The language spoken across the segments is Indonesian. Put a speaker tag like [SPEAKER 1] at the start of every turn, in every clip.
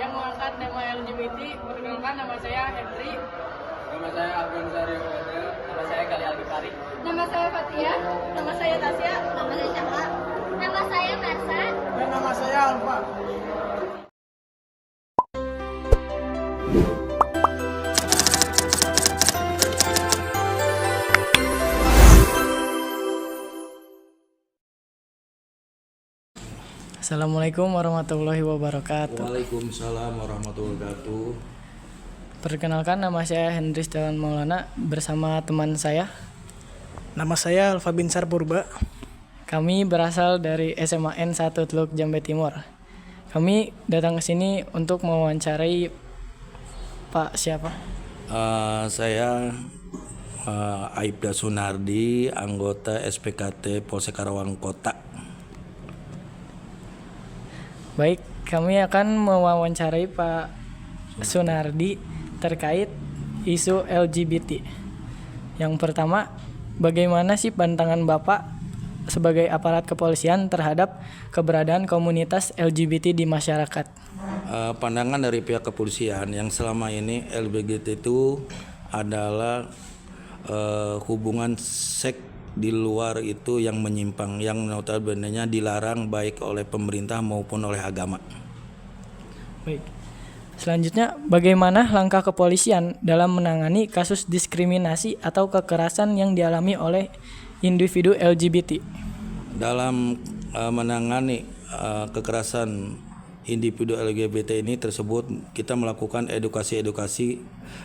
[SPEAKER 1] yang mengangkat tema LGBT. Perkenalkan, nama saya Hendri.
[SPEAKER 2] Nama saya Alvin Sario. Nama saya Gali Algifari.
[SPEAKER 3] Nama saya Fatia.
[SPEAKER 1] Nama saya Tasya.
[SPEAKER 3] Nama saya Cahla. Nama saya Marsa.
[SPEAKER 4] Dan nama saya Alfa.
[SPEAKER 5] Assalamualaikum warahmatullahi wabarakatuh.
[SPEAKER 6] Waalaikumsalam warahmatullahi wabarakatuh.
[SPEAKER 5] Perkenalkan, nama saya Hendris Dawan Maulana bersama teman saya.
[SPEAKER 4] Nama saya Alfa Binsar Purba.
[SPEAKER 5] Kami berasal dari SMA N1 Teluk Jambe Timur. Kami datang ke sini untuk mewawancarai Pak siapa?
[SPEAKER 6] Saya Aibda Sunardi, anggota SPKT Polsek Karawang Kota.
[SPEAKER 5] Baik, kami akan mewawancarai Pak Sunardi terkait isu LGBT. Yang pertama, bagaimana sih pandangan Bapak sebagai aparat kepolisian terhadap keberadaan komunitas LGBT di masyarakat?
[SPEAKER 6] Pandangan dari pihak kepolisian yang selama ini LGBT itu adalah hubungan seks di luar itu yang menyimpang, yang notabene-nya dilarang baik oleh pemerintah maupun oleh agama.
[SPEAKER 5] Baik. Selanjutnya, bagaimana langkah kepolisian dalam menangani kasus diskriminasi atau kekerasan yang dialami oleh individu LGBT?
[SPEAKER 6] Dalam menangani kekerasan individu LGBT ini tersebut, kita melakukan edukasi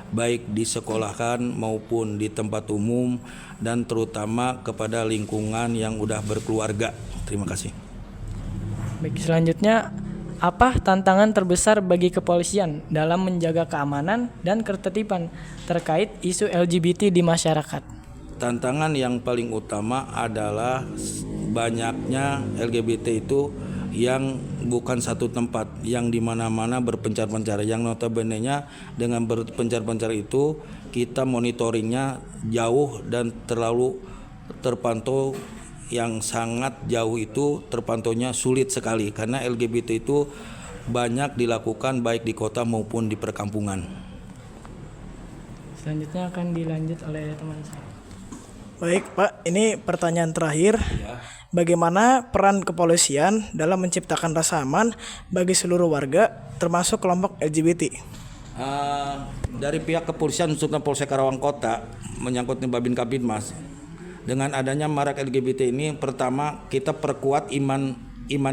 [SPEAKER 6] baik di sekolahan maupun di tempat umum dan terutama kepada lingkungan yang udah berkeluarga. Terima kasih.
[SPEAKER 5] Baik, selanjutnya, apa tantangan terbesar bagi kepolisian dalam menjaga keamanan dan ketertiban terkait isu LGBT di masyarakat?
[SPEAKER 6] Tantangan yang paling utama adalah banyaknya LGBT itu yang bukan satu tempat, yang di mana-mana berpencar-pencar, yang notabene-nya dengan berpencar-pencar itu kita monitoringnya jauh dan terlalu terpantau, yang sangat jauh itu terpantaunya sulit sekali karena LGBT itu banyak dilakukan baik di kota maupun di perkampungan.
[SPEAKER 5] Selanjutnya akan dilanjut oleh teman saya.
[SPEAKER 4] Baik Pak, ini pertanyaan terakhir. Bagaimana peran kepolisian dalam menciptakan rasa aman bagi seluruh warga, termasuk kelompok LGBT?
[SPEAKER 6] Dari pihak kepolisian khususnya Polsek Karawang Kota menyangkut Babin Kabinmas, dengan adanya marak LGBT ini, pertama kita perkuat iman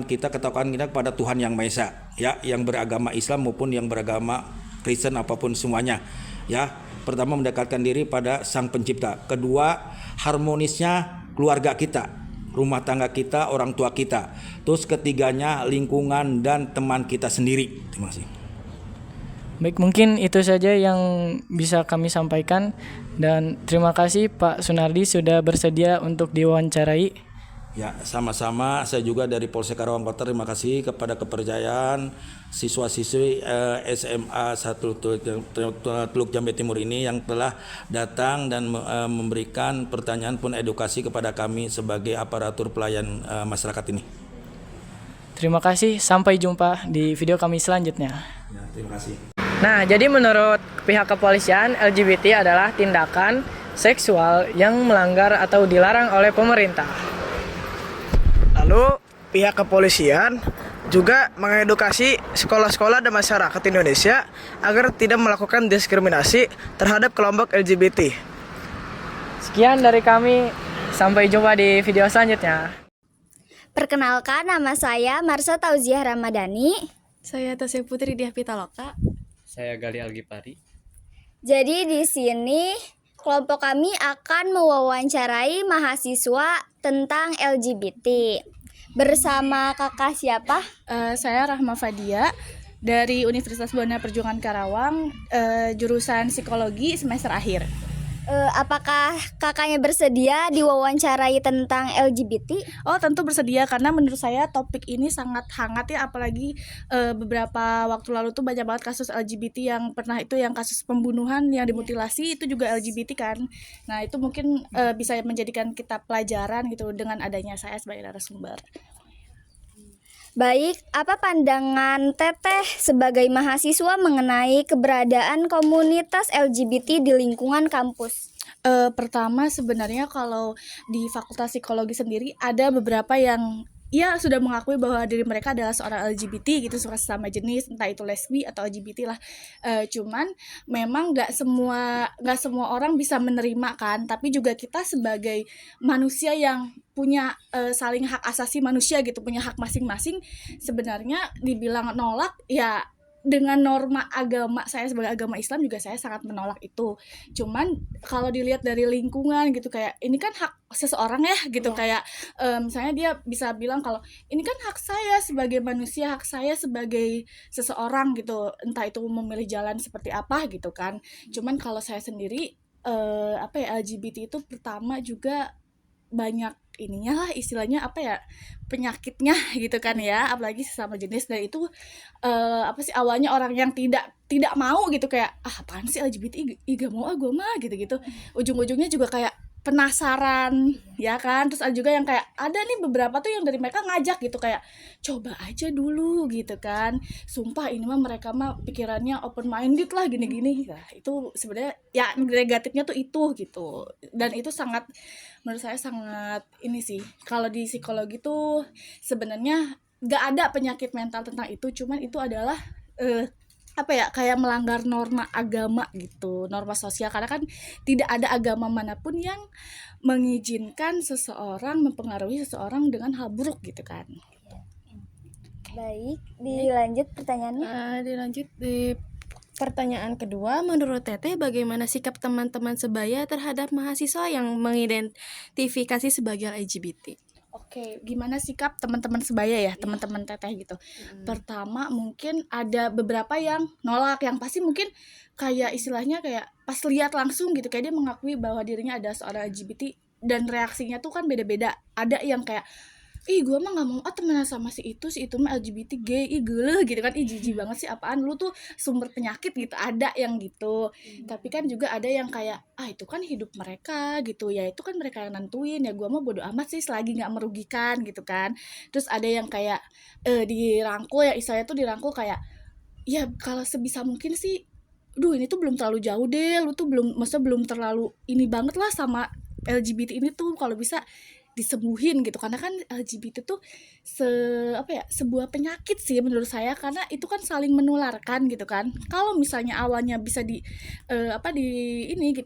[SPEAKER 6] kita, ketakwaan kita kepada Tuhan Yang Maha Esa, ya, yang beragama Islam maupun yang beragama Kristen apapun semuanya, ya. Pertama mendekatkan diri pada Sang Pencipta. Kedua, harmonisnya keluarga kita, rumah tangga kita, orang tua kita. Terus ketiganya, lingkungan dan teman kita sendiri. Terima kasih.
[SPEAKER 5] Baik, mungkin itu saja yang bisa kami sampaikan, dan terima kasih Pak Sunardi sudah bersedia untuk diwawancarai.
[SPEAKER 6] Ya, sama-sama. Saya juga dari Polsek Karawang Kota terima kasih kepada kepercayaan siswa-siswi SMA 1 Teluk Jambe Timur ini yang telah datang dan memberikan pertanyaan pun edukasi kepada kami sebagai aparatur pelayan masyarakat ini.
[SPEAKER 5] Terima kasih, sampai jumpa di video kami selanjutnya.
[SPEAKER 6] Ya, terima kasih.
[SPEAKER 5] Nah, jadi menurut pihak kepolisian, LGBT adalah tindakan seksual yang melanggar atau dilarang oleh pemerintah.
[SPEAKER 4] Lalu pihak kepolisian juga mengedukasi sekolah-sekolah dan masyarakat Indonesia agar tidak melakukan diskriminasi terhadap kelompok LGBT.
[SPEAKER 5] Sekian dari kami, sampai jumpa di video selanjutnya.
[SPEAKER 3] Perkenalkan, nama saya Marsa Tauziah Ramadhani.
[SPEAKER 1] Saya Tasya Putri Diah Pitaloka.
[SPEAKER 2] Saya Gali Algifari.
[SPEAKER 3] Jadi di sini kelompok kami akan mewawancarai mahasiswa tentang LGBT. Bersama kakak siapa?
[SPEAKER 1] Saya Rahma Fadia dari Universitas Buana Perjuangan Karawang, jurusan psikologi semester akhir.
[SPEAKER 3] Apakah kakaknya bersedia diwawancarai tentang LGBT?
[SPEAKER 1] Oh, tentu bersedia, karena menurut saya topik ini sangat hangat ya, apalagi beberapa waktu lalu tuh banyak banget kasus LGBT yang pernah itu, yang kasus pembunuhan yang dimutilasi itu juga LGBT kan. Nah, itu mungkin bisa menjadikan kita pelajaran gitu dengan adanya saya sebagai narasumber.
[SPEAKER 3] Baik, apa pandangan Teteh sebagai mahasiswa mengenai keberadaan komunitas LGBT di lingkungan kampus?
[SPEAKER 1] Pertama sebenarnya kalau di Fakultas Psikologi sendiri ada beberapa yang ya sudah mengakui bahwa diri mereka adalah seorang LGBT gitu, suka sesama jenis, entah itu lesbi atau LGBT lah. Cuman memang nggak semua orang bisa menerima kan, tapi juga kita sebagai manusia yang punya saling hak asasi manusia gitu, punya hak masing-masing, sebenarnya dibilang nolak ya dengan norma agama saya sebagai agama Islam juga saya sangat menolak itu. Cuman kalau dilihat dari lingkungan gitu kayak ini kan hak seseorang ya gitu, kayak misalnya dia bisa bilang kalau ini kan hak saya sebagai manusia, hak saya sebagai seseorang gitu, entah itu memilih jalan seperti apa gitu kan. Cuman kalau saya sendiri LGBT itu pertama juga banyak ininya lah, istilahnya penyakitnya gitu kan ya, apalagi sesama jenis. Dan itu awalnya orang yang tidak mau gitu, kayak apaan sih LGBT, gak mau gue mah gitu ujung-ujungnya juga kayak penasaran ya kan. Terus ada juga yang kayak ada nih beberapa tuh yang dari mereka ngajak gitu kayak coba aja dulu gitu kan, sumpah ini mah mereka mah pikirannya open minded lah gini-gini. Nah itu sebenarnya ya negatifnya tuh itu gitu, dan itu sangat menurut saya sangat ini sih. Kalau di psikologi tuh sebenarnya nggak ada penyakit mental tentang itu, cuman itu adalah kayak melanggar norma agama gitu, norma sosial, karena kan tidak ada agama manapun yang mengizinkan seseorang mempengaruhi seseorang dengan hal buruk gitu kan.
[SPEAKER 3] Baik, dilanjut pertanyaannya.
[SPEAKER 7] Dilanjut di pertanyaan kedua, menurut Teteh bagaimana sikap teman-teman sebaya terhadap mahasiswa yang mengidentifikasi sebagai LGBT?
[SPEAKER 1] Oke, gimana sikap teman-teman sebaya ya, teman-teman Teteh gitu. Pertama mungkin ada beberapa yang nolak, yang pasti mungkin kayak istilahnya kayak pas lihat langsung gitu kayak dia mengakui bahwa dirinya adalah seorang LGBT, dan reaksinya tuh kan beda-beda. Ada yang kayak ih gue mah gak mau temenan sama si itu mah LGBT gay, ih geleh gitu kan, ih jijik banget sih, apaan lu tuh sumber penyakit gitu, ada yang gitu. Tapi kan juga ada yang kayak itu kan hidup mereka gitu ya, itu kan mereka yang nentuin ya, gue mah bodo amat sih selagi gak merugikan gitu kan. Terus ada yang kayak dirangkul ya, istilahnya tuh dirangkul kayak ya kalau sebisa mungkin sih, ini tuh belum terlalu jauh deh, lu tuh maksudnya belum terlalu ini banget lah sama LGBT ini tuh, kalau bisa disembuhin gitu, karena kan LGBT tuh sebuah penyakit sih menurut saya, karena itu kan saling menularkan gitu kan. Kalau misalnya awalnya bisa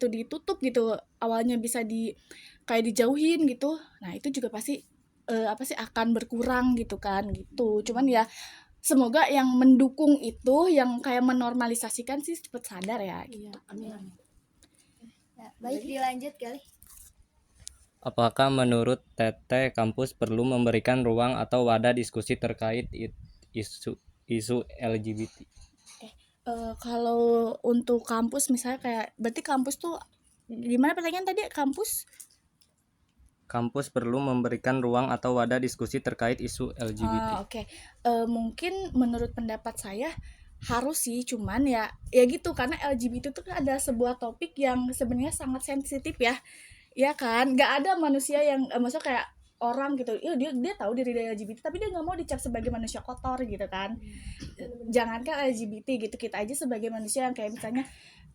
[SPEAKER 1] ditutup gitu, awalnya bisa kayak dijauhin gitu, nah itu juga pasti akan berkurang gitu kan gitu. Cuman ya semoga yang mendukung itu, yang kayak menormalisasikan sih cepet sadar ya gitu.
[SPEAKER 3] Baik, dilanjut kali.
[SPEAKER 2] Apakah menurut Teteh kampus perlu memberikan ruang atau wadah diskusi terkait isu LGBT?
[SPEAKER 1] Kalau untuk kampus misalnya kayak, berarti kampus tuh gimana pertanyaan tadi, kampus?
[SPEAKER 2] Kampus perlu memberikan ruang atau wadah diskusi terkait isu LGBT.
[SPEAKER 1] Oke. Mungkin menurut pendapat saya harus sih, cuman ya gitu, karena LGBT itu kan ada sebuah topik yang sebenarnya sangat sensitif ya kan. Nggak ada manusia yang maksudnya kayak orang gitu, dia tahu diri dia LGBT tapi dia nggak mau dicap sebagai manusia kotor gitu kan. Jangankan LGBT gitu, kita aja sebagai manusia yang kayak misalnya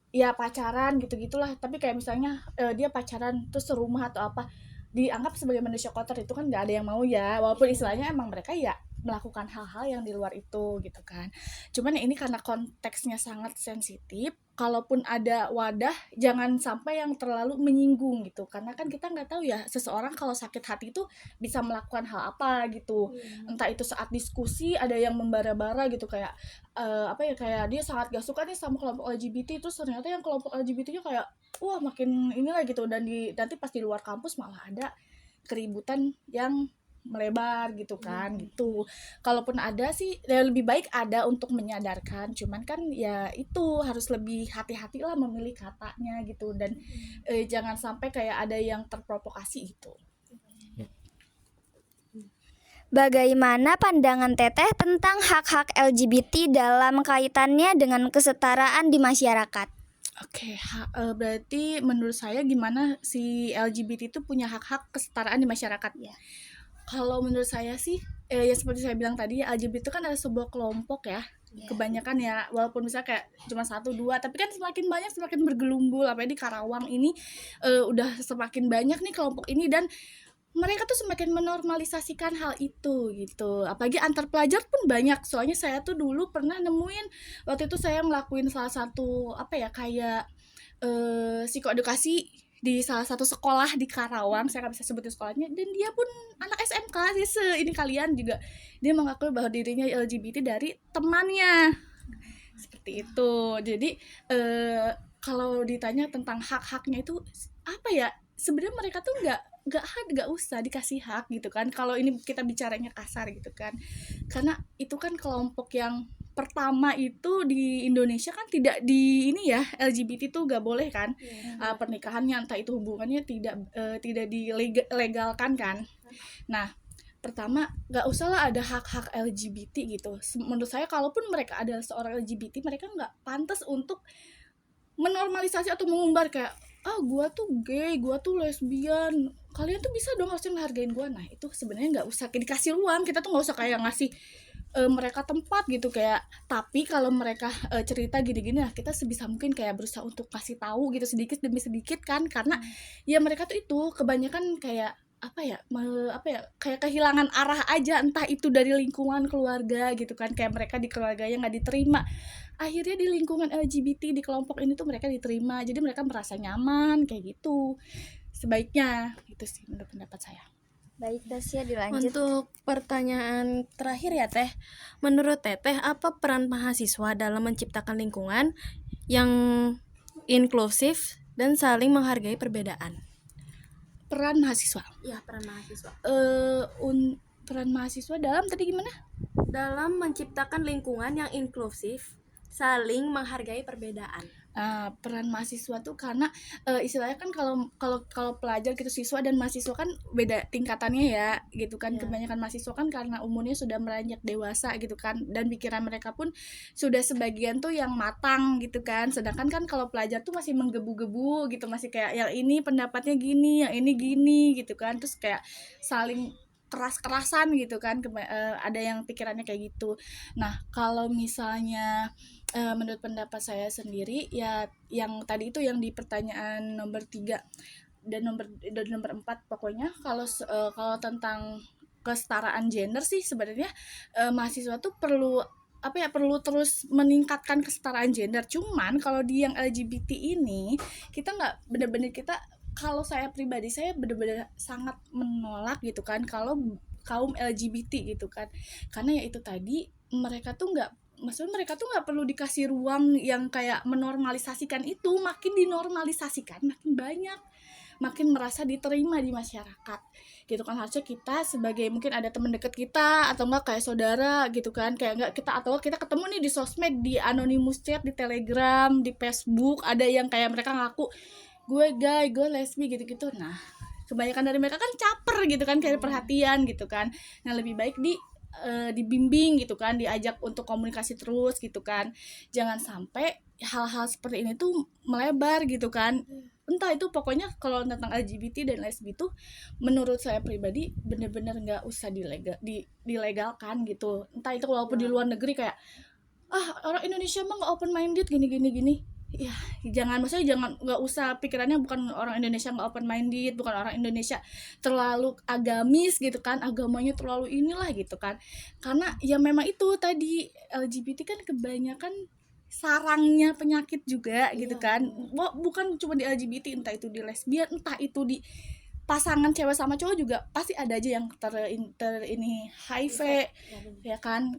[SPEAKER 1] ya pacaran gitu-gitulah, tapi kayak misalnya dia pacaran terus serumah atau apa, dianggap sebagai manusia kotor, itu kan nggak ada yang mau ya, walaupun istilahnya emang mereka ya melakukan hal-hal yang di luar itu gitu kan. Cuman ya ini karena konteksnya sangat sensitif, kalaupun ada wadah jangan sampai yang terlalu menyinggung gitu, karena kan kita nggak tahu ya seseorang kalau sakit hati itu bisa melakukan hal apa gitu. Entah itu saat diskusi ada yang membara-bara gitu, kayak kayak dia sangat gak suka nih sama kelompok LGBT, terus ternyata yang kelompok LGBT-nya kayak wah makin inilah gitu, dan nanti pas di luar kampus malah ada keributan yang melebar gitu kan gitu. Kalaupun ada sih ya lebih baik ada untuk menyadarkan, cuman kan ya itu harus lebih hati-hati lah memilih katanya gitu, dan jangan sampai kayak ada yang terprovokasi gitu.
[SPEAKER 3] Bagaimana pandangan Teteh tentang hak-hak LGBT dalam kaitannya dengan kesetaraan di masyarakat?
[SPEAKER 1] Oke, berarti menurut saya gimana si LGBT itu punya hak-hak kesetaraan di masyarakat ya. Kalau menurut saya sih ya seperti saya bilang tadi, LGBT itu kan ada sebuah kelompok ya. Kebanyakan ya, walaupun misalnya kayak cuma satu dua, tapi kan semakin banyak semakin bergelumbul. Apalagi di Karawang ini udah semakin banyak nih kelompok ini, dan mereka tuh semakin menormalisasikan hal itu gitu. Apalagi antar pelajar pun banyak. Soalnya saya tuh dulu pernah nemuin, waktu itu saya ngelakuin salah satu kayak psikoedukasi di salah satu sekolah di Karawang. Saya nggak bisa sebutin sekolahnya, dan dia pun anak SMK sih, ini kalian juga, dia mengakui bahwa dirinya LGBT dari temannya, seperti itu. Jadi kalau ditanya tentang hak-haknya itu apa ya, sebenarnya mereka tuh nggak usah dikasih hak gitu kan, kalau ini kita bicaranya kasar gitu kan, karena itu kan kelompok yang pertama itu di Indonesia kan tidak di ini ya, LGBT tuh nggak boleh kan, pernikahannya entah itu hubungannya tidak dilegalkan kan. Nah, pertama nggak usah lah ada hak-hak LGBT gitu. Menurut saya kalaupun mereka adalah seorang LGBT, mereka nggak pantas untuk menormalisasi atau mengumbar kayak gua tuh gay, gua tuh lesbian, kalian tuh bisa dong harusnya ngehargain gua. Nah itu sebenarnya nggak usah dikasih ruang, kita tuh nggak usah kayak ngasih mereka tempat gitu kayak. Tapi kalau mereka cerita gini-gini, nah kita sebisa mungkin kayak berusaha untuk kasih tahu gitu sedikit demi sedikit kan, karena ya mereka tuh itu kebanyakan kayak kayak kehilangan arah aja, entah itu dari lingkungan keluarga gitu kan, kayak mereka di keluarganya nggak diterima, akhirnya di lingkungan LGBT di kelompok ini tuh mereka diterima, jadi mereka merasa nyaman kayak gitu. Sebaiknya itu sih menurut pendapat saya.
[SPEAKER 3] Baik, Tasya, dilanjut.
[SPEAKER 7] Untuk pertanyaan terakhir ya Teh, menurut Teteh apa peran mahasiswa dalam menciptakan lingkungan yang inklusif dan saling menghargai perbedaan?
[SPEAKER 1] Peran mahasiswa,
[SPEAKER 7] Ya, peran mahasiswa
[SPEAKER 1] peran mahasiswa dalam tadi gimana?
[SPEAKER 7] dalam menciptakan lingkungan yang inklusif, saling menghargai perbedaan.
[SPEAKER 1] Peran mahasiswa tuh karena istilahnya kan kalau pelajar gitu, siswa dan mahasiswa kan beda tingkatannya ya gitu kan. Kebanyakan mahasiswa kan karena umurnya sudah beranjak dewasa gitu kan, dan pikiran mereka pun sudah sebagian tuh yang matang gitu kan, sedangkan kan kalau pelajar tuh masih menggebu-gebu gitu, masih kayak yang ini pendapatnya gini, yang ini gini gitu kan, terus kayak saling keras-kerasan gitu kan, ada yang pikirannya kayak gitu. Nah kalau misalnya menurut pendapat saya sendiri ya, yang tadi itu yang di pertanyaan nomor 3 dan nomor 4, pokoknya kalau tentang kesetaraan gender sih sebenarnya mahasiswa tuh perlu terus meningkatkan kesetaraan gender. Cuman kalau di yang LGBT ini kita nggak bener-bener, kalau saya pribadi saya bener-bener sangat menolak gitu kan kalau kaum LGBT gitu kan, karena ya itu tadi mereka tuh nggak perlu dikasih ruang yang kayak menormalisasikan itu, makin dinormalisasikan makin banyak, makin merasa diterima di masyarakat gitu kan. Harusnya kita sebagai mungkin ada teman dekat kita atau enggak kayak saudara gitu kan, kayak enggak kita, atau kita ketemu nih di sosmed, di anonymous chat, di Telegram, di Facebook, ada yang kayak mereka ngaku gue gay, gue lesbi gitu-gitu. Nah kebanyakan dari mereka kan caper gitu kan, kayak perhatian gitu kan. Nah lebih baik dibimbing gitu kan, diajak untuk komunikasi terus gitu kan, jangan sampai hal-hal seperti ini tuh melebar gitu kan. Entah itu pokoknya kalau tentang LGBT dan lesbi tuh menurut saya pribadi bener-bener nggak usah dilegalkan gitu. Entah itu walaupun di luar negeri kayak orang Indonesia mah nggak open minded gini ya, maksudnya nggak usah pikirannya bukan orang Indonesia nggak open minded, bukan orang Indonesia terlalu agamis gitu kan, agamanya terlalu inilah gitu kan, karena ya memang itu tadi LGBT kan kebanyakan sarangnya penyakit juga gitu kan. Bukan cuma di LGBT, entah itu di lesbian, entah itu di pasangan cewek sama cowok juga pasti ada aja yang ini HIV ya kan.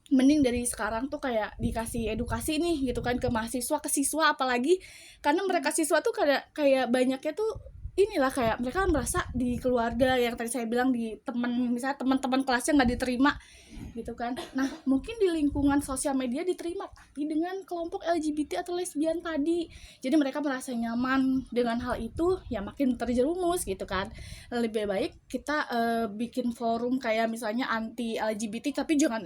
[SPEAKER 1] Mending dari sekarang tuh kayak dikasih edukasi nih gitu kan ke mahasiswa, ke siswa apalagi, karena mereka siswa tuh kayak banyaknya tuh inilah kayak mereka merasa di keluarga yang tadi saya bilang, di misalnya teman-teman kelasnya nggak diterima gitu kan. Nah mungkin di lingkungan sosial media diterima, tapi dengan kelompok LGBT atau lesbian tadi, jadi mereka merasa nyaman dengan hal itu, ya makin terjerumus gitu kan. Lebih baik kita bikin forum kayak misalnya anti LGBT, tapi jangan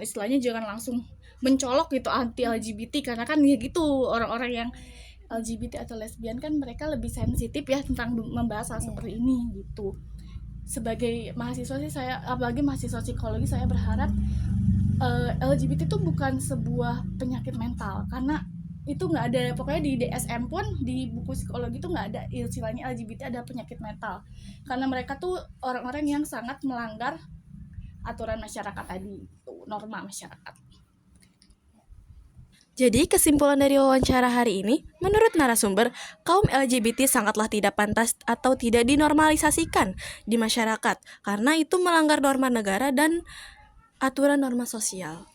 [SPEAKER 1] langsung mencolok gitu anti LGBT, karena kan ya gitu, orang-orang yang LGBT atau lesbian kan mereka lebih sensitif ya tentang membahas hal seperti ini gitu. sebagai mahasiswa sih saya, apalagi mahasiswa psikologi, saya berharap LGBT itu bukan sebuah penyakit mental, karena itu nggak ada, pokoknya di DSM pun, di buku psikologi itu nggak ada istilahnya LGBT ada penyakit mental, karena mereka tuh orang-orang yang sangat melanggar aturan masyarakat tadi, tuh norma masyarakat.
[SPEAKER 7] Jadi kesimpulan dari wawancara hari ini, menurut narasumber, kaum LGBT sangatlah tidak pantas atau tidak dinormalisasikan di masyarakat karena itu melanggar norma negara dan aturan norma sosial.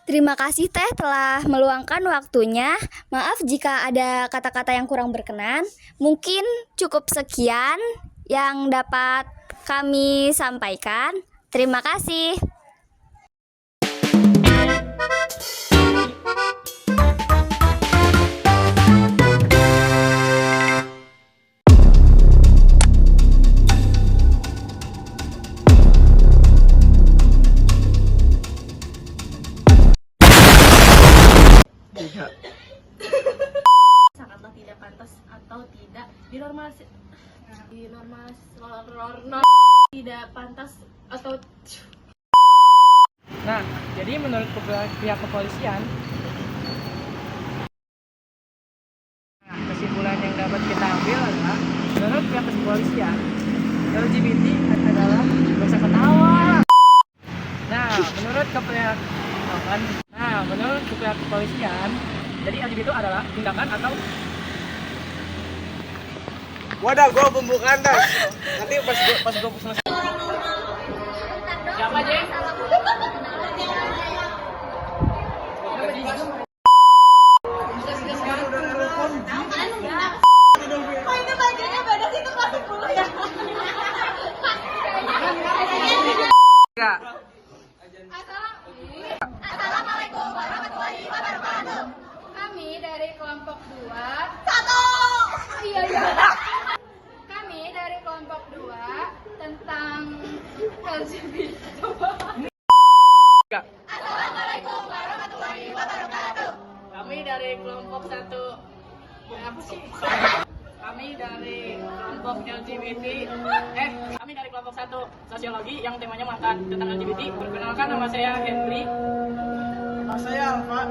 [SPEAKER 3] Terima kasih Teh telah meluangkan waktunya. Maaf jika ada kata-kata yang kurang berkenan. Mungkin cukup sekian yang dapat kami sampaikan. Terima kasih.
[SPEAKER 1] Sangatlah tidak pantas atau tidak tidak pantas atau
[SPEAKER 5] Nah, jadi menurut pihak kepolisian, kesimpulan yang dapat kita ambil adalah menurut pihak kepolisian, LGBT adalah gak usah ketawa. Menurut pihak kepolisian, jadi LGBT itu adalah tindakan atau
[SPEAKER 4] Wadah, gue pembukaan dah. Nanti pas gue selesai.
[SPEAKER 5] siapa Jeng?
[SPEAKER 8] Assalamualaikum warahmatullahi wabarakatuh. Kami dari kelompok 2. Kami dari kelompok 2 tentang LGBT. Assalamualaikum warahmatullahi wabarakatuh.
[SPEAKER 5] Kami dari kelompok 1. Kami dari kelompok LGBT. Kami dari kelompok 1 sosiologi yang temanya mengangkat tentang LGBT. Perkenalkan, nama saya Henry.
[SPEAKER 4] Saya Alfa.